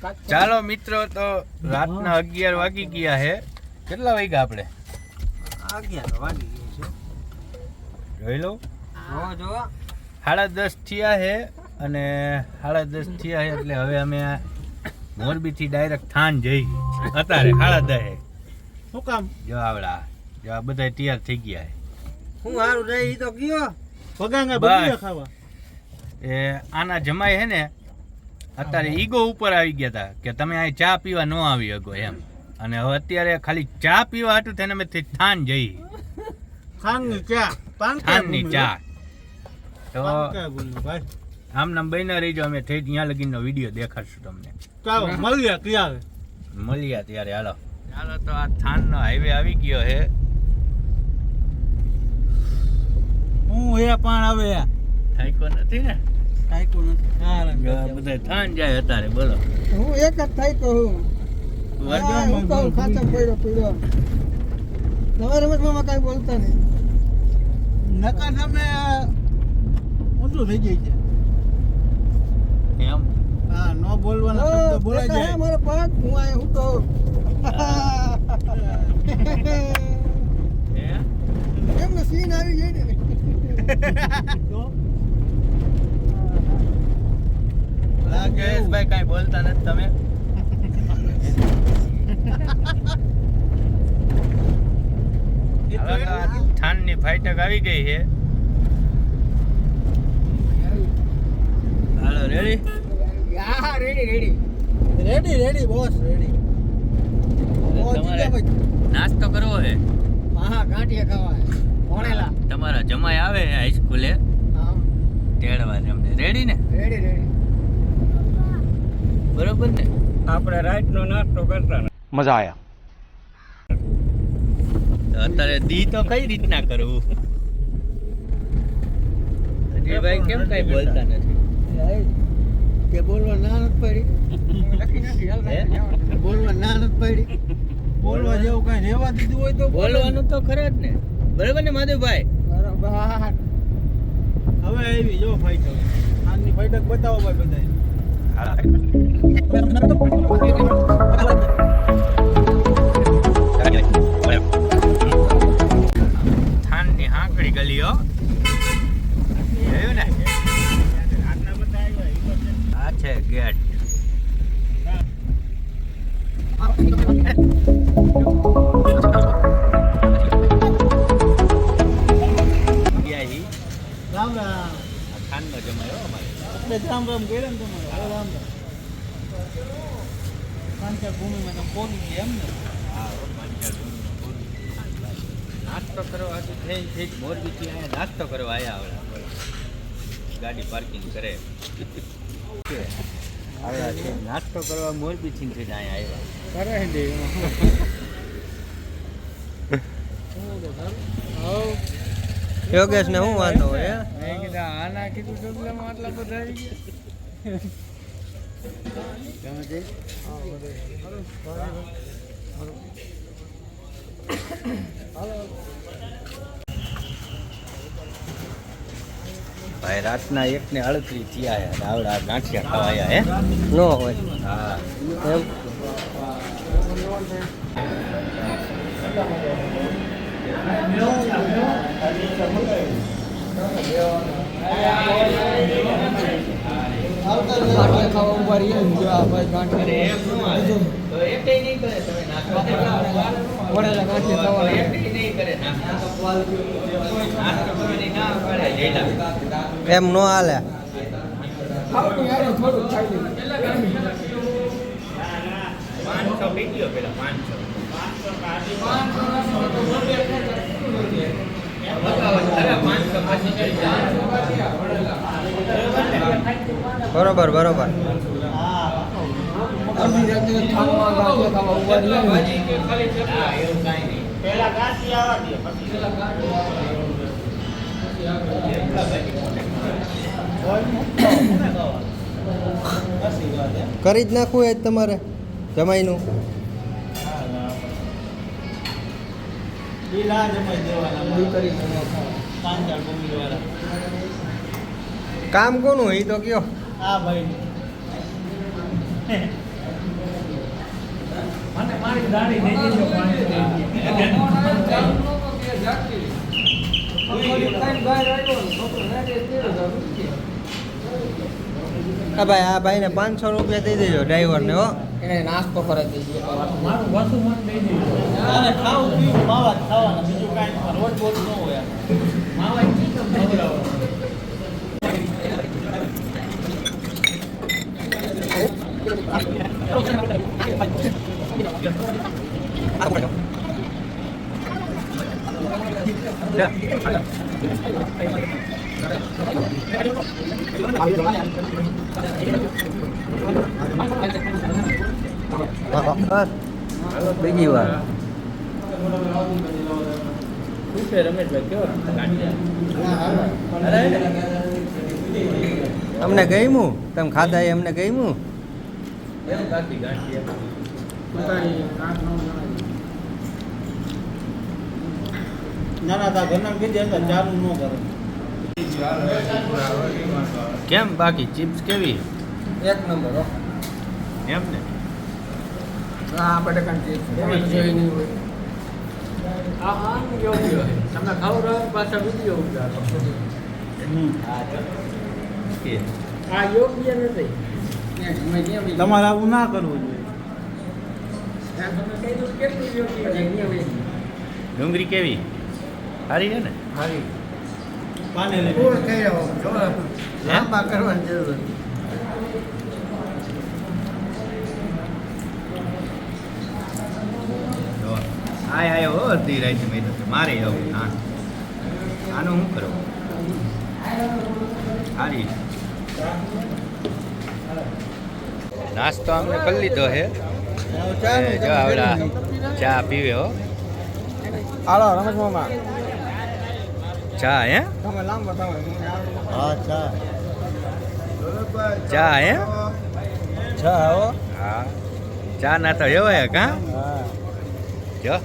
ચાલો મિત્રો, તો રાતના 11 વાગી ગયા છે. કેટલા વાગ્યા આપણે? 11 વાગી ગયા છે. જોઈ લો, જો 10:30 થયા છે. અને 10:30 થયા છે એટલે હવે અમે મોરબીથી ડાયરેક્ટ થાન જઈ. અત્યારે 10:30. શું કામ? જો આવડા જો આ બધા તૈયાર થઈ ગયા છે. હું હારું રહી તો ગયો પગાંગા બસ. બગીયા ખાવા. એ આના જમાઈ છે ને અત્યારે ઈગો ઉપર આવી ગયા હતા કે તમે અહીં ચા પીવા ન આવી શકો એમ. અને હવે અત્યારે ખાલી ચા પીવા હતું તેને અમે થાન જઈ. ખાંગની ચા, થાનની ચા. તો પાનકા ગુલ્લુ ભાઈ. આમ નામ બન્યા રહીજો, અમે થઈ ત્યાં લગીનો વિડીયો દેખાડશું તમને. ચાલો મળીએ ક્યારે. મળ્યા ત્યારે હાલો. ચાલો, તો આ થાનનો હાઈવે આવી ગયો છે. હું હે પણ હવે થાક્યો નથી ને? થાક્યો નથી. બધા થાન જાય અત્યારે. બોલો, હું એક જ થાક્યો હું. હું કહું ખાચા પડ્યો. તમારે રમતમાં કાંઈ બોલતા નહીં. નકા તમે ઊંધું થઈ જાય છે. એમ હા, ન બોલવાના શબ્દ બોલાઈ જાય. મારો પગ હું આ હું કહું. એમને સીન આવી જાય ને. તો જયેશભાઈ કાંઈ બોલતા નથી તમે? હવે તો આ થાનની ફાઈટક આવી ગઈ છે. હાલો, રેડી? હા, રેડી બોસ રેડી. તમારે નાસ્તો કરવો છે? હા, ગાંઠિયા ખાવા ભણેલા. તમારા જમાઈ આવે હાઈસ્કૂલે હા, તેડવા અમને. રેડી ને? રેડી. બરોબર ને? આપણે રાતનો નાસ્તો કરતા મજા આયા. તો અત્યારે દી તો કઈ રીતના કરવું? અજયભાઈ કેમ કઈ બોલતા નથી? કે બોલવા ના નથી પડી. બોલવા ના નથી પડી. બોલવા જેવું કઈ રહેવા દીધું હોય તો બોલવાનું તો ખરા જ ને. બરોબર ને માધવભાઈ? બરાબર. હવે આવી જો ફાઈટ. આની ફાઈટ બતાવો ભાઈ બધાય. થાનની હાંકડી ગલીઓ જોયું ને? આ છે ગેટ. રામ રામ. થાનનો જમાયો અમારે. એટલે રામ રામ કર્યા ને તમારે. હવે રામ રામ. પાંચા ભૂમિમાં તો પોગી ગયા એમ ને. નાસ્તો કરવા હતું થઈ મોરબીથી અહીંયા નાસ્તો કરવા આવ્યા. આવડા ગાડી પાર્કિંગ કરે આવ્યા છે. નાસ્તો કરવા મોરબીથી થઈને અહીંયા આવ્યા. કરે દે. યોગેશ ને હું વાંધો હોય? મેં કીધા આના કીધું ડબલામાં આટલા બધા આવી ગયા. તમે જઈ ભાઈ રાતના 1:38 થયા છે. આવડા ગાંઠિયા ખવાયા હે? નો હોય હા. એમ. ગાંઠિયા ખાવા ઉભા રહીએ ને જો આ ભાઈ ગાંઠિયા તો એકેય નહીં કરે તમે નાસ્તો. વડેલા ગાંઠિયા ખાવા એકેય નહીં કરે નાસ્તો. નાસ્તો કરવાની ના પાડે જયલા. એમ નો હાલે. થોડું ખાઈ લે. 500 પી ગયો પેલા 500. બરોબર. કરી જ નાખવું એ તમારે જમાઈનું. લીલા જમાઈ દેવાના. પાંચા ભૂમિ વાળા. કામ કોનું એ તો કયો. આ ભાઈ હા ભાઈ, આ ભાઈને 500 રૂપિયા દઈ દેજો ડ્રાઈવરને હો. એને નાસ્તો કરે દઈએ અને ખાવું પીવું માવા જ ખાવાના, બીજું કાંઈ રોજ બોજ ન હોય. બીજી વાર રમેશભાઈ કેવો અમને ગમ્યું, તમે ખાધા એ અમને ગમ્યું. ના ના તા ઘરના કીધી હતા ચાલુ ન કરે. કેમ બાકી ચિપ્સ કેવી એક નંબર હો એમ ને આ બટાકા ચિપ્સ જોઈ નહીં હોય તમે ખાવ રહો પાછા વિડીયો ઉતારો કે આ યોગ્ય નથી તમારે આવું ના કરવું જોઈએ. તમે કહી દો કેટલું યોગ્ય છે ડુંગળી કેવી સારી છે ને હારી પાને લઈ ફૂલ થઈ રહ્યો જો લાંબા કરવાની જરૂર નથી જો આયો હો અડધી રાતે મેં તો મારે આવું હા આનું શું કરો સારી નાસ્તો અમને કરી લીધો છે જો આવડા ચા પીવે હો હાલો રમેશ મામા, ચા હે તમે લાંબા તમે. હા ચા ચા હે ચા હો. હા ચા ના તો એવા કા હા જો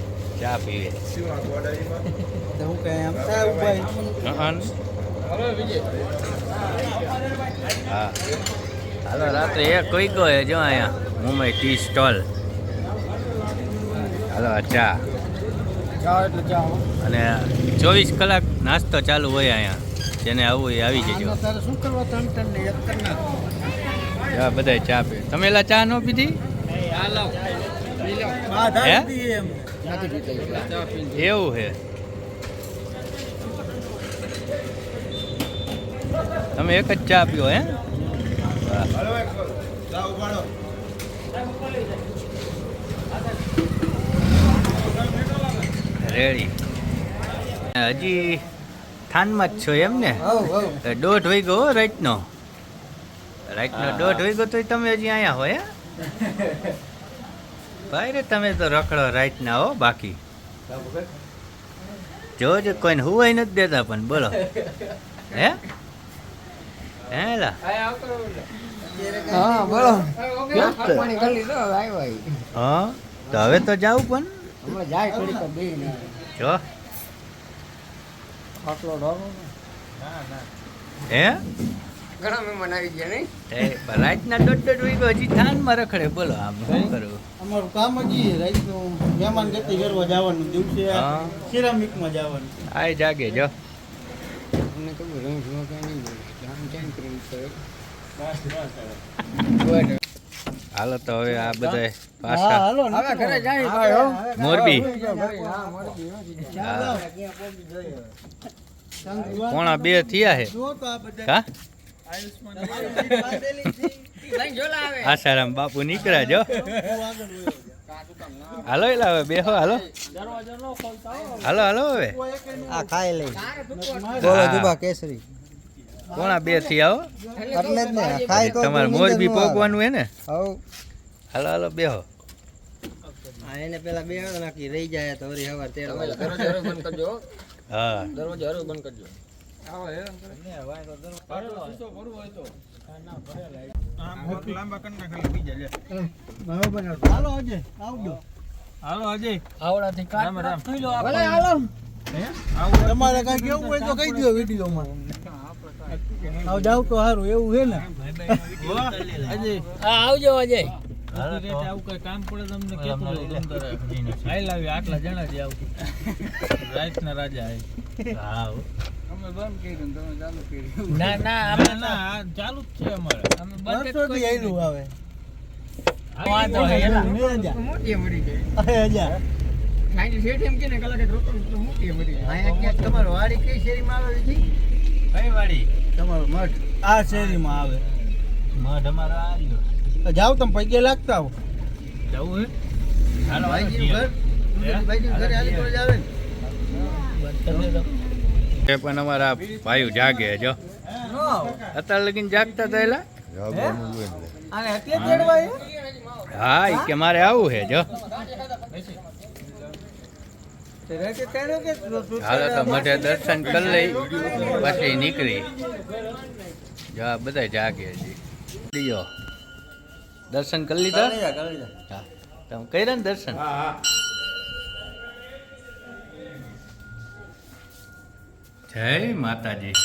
ચા પીવે તો હું કહે એમ સાહેબ ભાઈ. હં. હા હાલો રાત્રે એક કોઈ ગયો હે જો અહીંયા મુંબઈ ટી સ્ટોલ હાલો આ ચા ચા એટલે ચા હો. અને 24 કલાક નાસ્તો ચાલુ હોય અહીંયા જેને આવવું એ આવી જજો તારે શું કરવા 3 ને 1 કરી નાખ. હા બધાય ચા પીવે તમે એલા ચા ન પીધી હા હે? ધારી એમ નથી પીતા ચા પી એવું છે તમે એક જ ચા પીઓ હે વાહ. રેડી હજી થાનમાં જ છો એમ ને હવ હવ. 1:30 વાગ્યો હો રાતનો 1:30 વાગ્યો તોય તમે હજી અહીંયા હોય હે? ભાઈ રે તમે તો રખડો રાતના હો બાકી જોજો કોઈને હુવાય નથી દેતા પણ બોલો હે હે લા હા બોલો. પાણી કરી લીધો હવે આવ્યો હા તો હવે તો જાવ પણ હમણાં જાય થોડીક બે જો આટલો ઢોરો. હે ઘણા મહેમાન આવી ગયા નહીં એ રાતના 1:30 વાગ્યો હજી થાનમાં રખડે બોલો આમ શું કરું અમારું કામ જ ઈ રાતનું મહેમાન ગતિ કરવા જવાનું, દિવસે હા. સિરામિકમાં જવાનું. આય જાગે જો અમને કહ્યું રમેશમાં કાંઈ નહીં બોલે આમ ચેન્જ કરવું પડે હાલો તો હવે આ બધા હા પાછા હાલો હવે ઘરે જાય ભાઈ હો મોરબી હા મોરબી હા. 1:30 થયા છે જો તો આ બધા કા આયુષ્માન લઈને જોલા આવે આસારામ બાપુ નીકળ્યા જો આગળ હાલો એલા હવે બેહો હાલો હાલો હાલો હવે આ ખાઈ લઈ. તારે તું બોલો હા. જુબા કેસરી. 1:30 થી આવો એટલે જ ને ખાઈ તો તમારે મોરબી પોગવાનું હે ને હવ. હાલો હાલો બેહો આ એને પેલા બે નાખી રહી જાય તો વળી હવાર તેડ તમે દરવાજો હરો બંધ કરજો હા દરવાજો હરો બંધ કરજો આવો હે લાંબા કરી નાખેલા બીજા લે. હાલો અજય આવજો. હાલો અજય આવડાથી રામ રામ. ભલે હાલો તમારે કઈ કેવું હોય તો કહી દો વિડીયોમાં. આવ જાવ તો સારું એવું છે ને અજય હા આવજો અજય આખી રાતે આવું કઈ કામ પડે તમને કેતું આઈ લાવી આટલા જણા જ આવું રાતના રાજા હા અમે બંધ કર્યું તમે ચાલુ કર્યું ના ના અમે ના આ ચાલુ જ છે અમારે અમે બંધ જ વર્ષોથી કરી આયલું આવે વાંધો નહીં. મોટી મરી ગઈ સાંજે શેઠ એમ કે ને કલાકે રોકડ તો મોટી મરી ગઈ અહીંયા ક્યાંક તમારો વાડી કઈ શેરીમાં આવે છે કઈ વાડી તમારો મઠ આ શેરીમાં આવે મઢ અમારો આ રહ્યો. જાવ તમે પગે લાગતા આવો જવું હે હાલો ભાઈજીનું ઘર ભાઈજીનું ઘરે હાલી કોલેજ આવે ને એ પણ અમારા ભાઈઓ જાગે જો અત્યારે લગીને જાગતા હતા એલા આને અત્યારે તેડવા હા ઈ કે મારે આવું છે જો રહેતે તેડો કે હાલો તો મઢે દર્શન કરી લઈ પછી નીકળી જો આ બધા જાગે છે લ્યો દર્શન કરી લીધા હા તમે કર્યા ને દર્શન જય માતાજી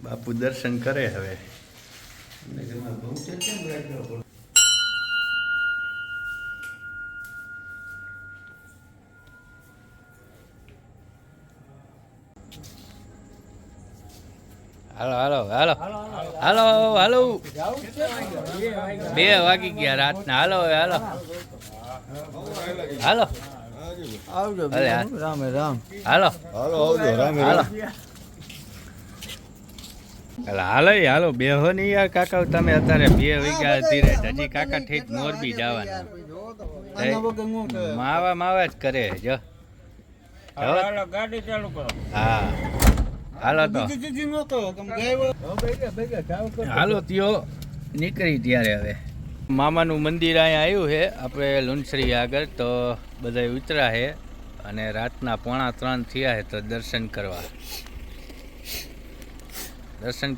બાપુ દર્શન કરે હવે હાલો હાલો હાલો હાલો હાલો 2 વાગી ગયા રાતના હાલો હવે હાલો હાલો આવજો અરે હા. રામે રામ હાલો હાલો આવજો રામે હાલો હાલો હાલો બેહો નહીં યાર કાકા તમે અત્યારે 2 વાગ્યા ધીરે હજી કાકા ઠીક મોરબી જવાના માવા માવા જ કરે જો હાલો ગાડી ચાલુ કરો હા હાલો તો હાલો ત્યો નીકળી ત્યારે હવે મામાનું મંદિર અહીંયા આવ્યું છે આપણે લુણસરી આગળ તો બધા ઉતરા છે અને રાતના 2:45 થયા છે તો દર્શન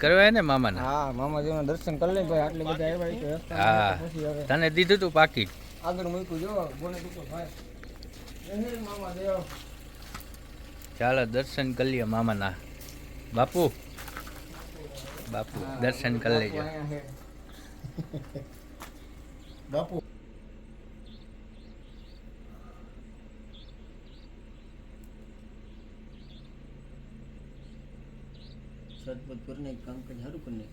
કરવા ને મામાના હા મામાજીના દર્શન કરી લે ભાઈ આટલે બધા આવ્યા છે હા તને દીધું તું પાકીટ આગળ મૂક્યું જો બોને દીધું ભાઈ મામા દેવ ચાલો દર્શન કરી લઈએ મામાના બાપુ બાપુ દર્શન કરી લેજો બાપુ સદપદ કરને કામકાજ સારું કરને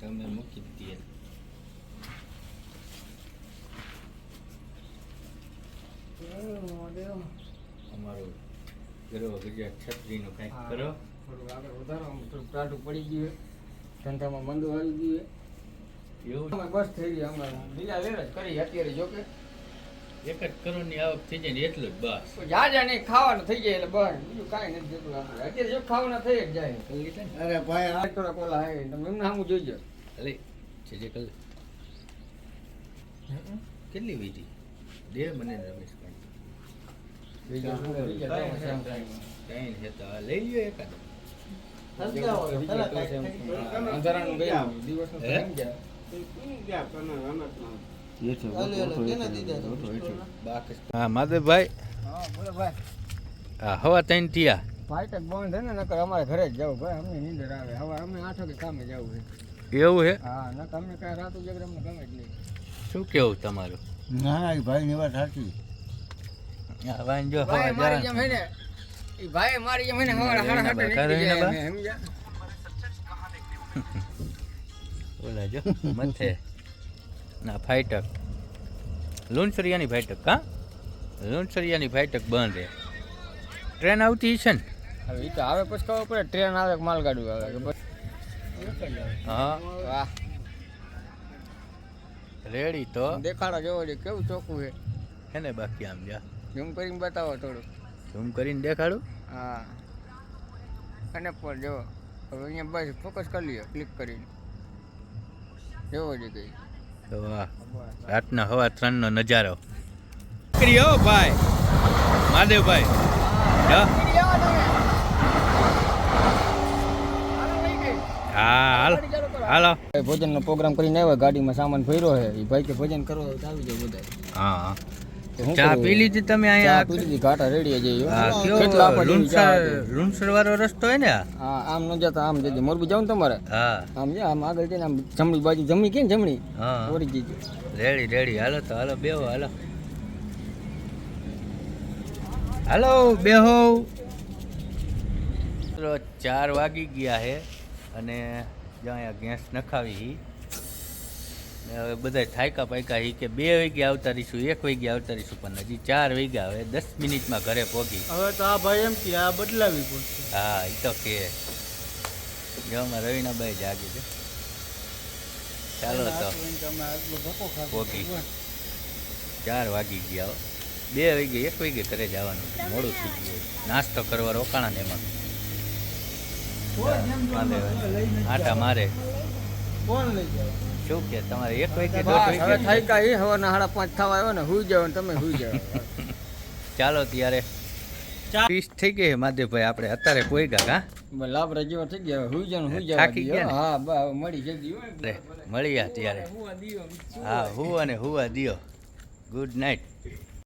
તમે મૂકી દઈએ અમારું ગરવ ગુજરાત છત્રીનું કંઈક કરો થોડું આગળ વધારો થોડું ટાઢું પડી ગયું ધંધામાં મંદો આવી ગયું એવું બસ થઈ ગઈ અમારે લીલા લેર જ કરી અત્યારે જો કે 1 કરોડની આવક થઈ જાય ને એટલું જ બસ જા નહીં ખાવાનું થઈ જાય એટલે બસ બીજું કાંઈ નથી જતું આપણે અત્યારે જો ખાવાના થઈ જ જાય કરી લીધા ને અરે ભાઈ આ થોડા કોલા હે તમે એમને સામું જોઈજો અલે છે કલ કેટલી વીટી દે મને રમેશભાઈ બીજા શું કઈ છે તો આ લઈ લ્યો એકાદ અંધારાનું ગયું દિવસનું હે? થઈ ગયા હા માધવભાઈ હા બોલો ભાઈ હા હવા 3 થયા ફાઈટક બંધ હે ને નકર અમારે ઘરે જ જવું ભાઈ અમને નીંદર આવે હવે અમે 8 વાગે કામે જવું છે એવું હે હા નકર અમને કાંઈ રાત ઉજાગર અમને ગમે જ નહીં શું કેવું તમારું ના ભાઈ ની વાત સાચી હા વાંજો ભાઈ હવા મારી જા જેમ હે ને ઈ ભાઈ મારી જેમ હે ને હવાડા હાડા હાટે નીકળી જાય અમે સમજ્યા ઓલા જો મથે ના ફાઈટક લુણસરિયાની ફાઈટક હા લુણસરિયાની ફાઈટક બંધ છે ટ્રેન આવતી છે ને હવે ઈ તો આવે પછી ખબર પડે ટ્રેન આવે કે માલગાડી આવે કે બસ હા વાહ રેડી તો દેખાડા જેવો છે કેવું ચોખ્ખું છે હે ને બાકી આમ જા ઝૂમ કરીને બતાવો થોડું ઝૂમ કરીને દેખાડું હા અને પર જો હવે અહીંયા બસ ફોકસ કરી લ્યો ક્લિક કરીને જેવો જ ગઈ તો વાહ રાતના 3:15 નો નજારો નીકળી હો ભાઈ મહાદેવભાઈ જા હા હાલો હાલો ભોજનનો પ્રોગ્રામ કરીને આવ્યા ગાડીમાં સામાન ભર્યો છે એ ભાઈ કે ભોજન કરો તો આવી જાય બધા હા તો હું ચા કરું? પી લીધી તમે ચા અહીંયા પી લીધી ઘાટા રેડી જઈએ હા કેટલા કયો આપવા જેવી ચા હતી? લુણસર વાળો રસ્તો હે ને આ? હા આમ ન જતા આમ જજે મોરબી જાવ ને તમારે હા આમ જા આમ આગળ જઈને આમ જમણી બાજુ જમણી કે ને જમણી હા ઓરી જઈએ રેડી રેડી હાલો તો હાલો બેહો હાલો હાલો બેહો 4 વાગી ગયા છે અને જ્યાં અહીંયા ગેસ નખાવી હી ને હવે બધા થાયકા પાયકા હી કે 2 વાગે આવતા રહીશું 1 વાગે આવતા રહીશું પણ હજી 4 વાગ્યા હવે 10 મિનિટમાં ઘરે પહોંચી હવે તો આ ભાઈ એમ કે આ બદલાવી પડશે હા એ તો કે જેમાં રવિના બાઈ જાગી છે ચાલો તો તમે આટલો ધક્કો ખાધો પહોંચી 4 વાગી ગયા 2 વાગે 1 વાગે ઘરે જવાનું છે. મોડું થઈ ગયું નાસ્તો કરવા રોકાણા ને એમાં આટા મારે કોણ લઈ જાય શું કે તમારે 1 વાગે બસ, 1:30 હવે વાગે થાય કા એ હવારના 5:30 થવા આવ્યો ને હુઈ જાવ ને તમે હુઈ જાવ ચાલો ત્યારે 20 થઈ ગઈ માધવભાઈ આપણે અત્યારે કોઈ ગા લાભરા જેવા થઈ ગયા હુઈ જાવ ને હુઈ જાવ થાકી ગયા ને? હા બા મળી જલ્દી હોય રે મળ્યા ત્યારે હા હું અને હુવા દિયો ગુડ નાઇટ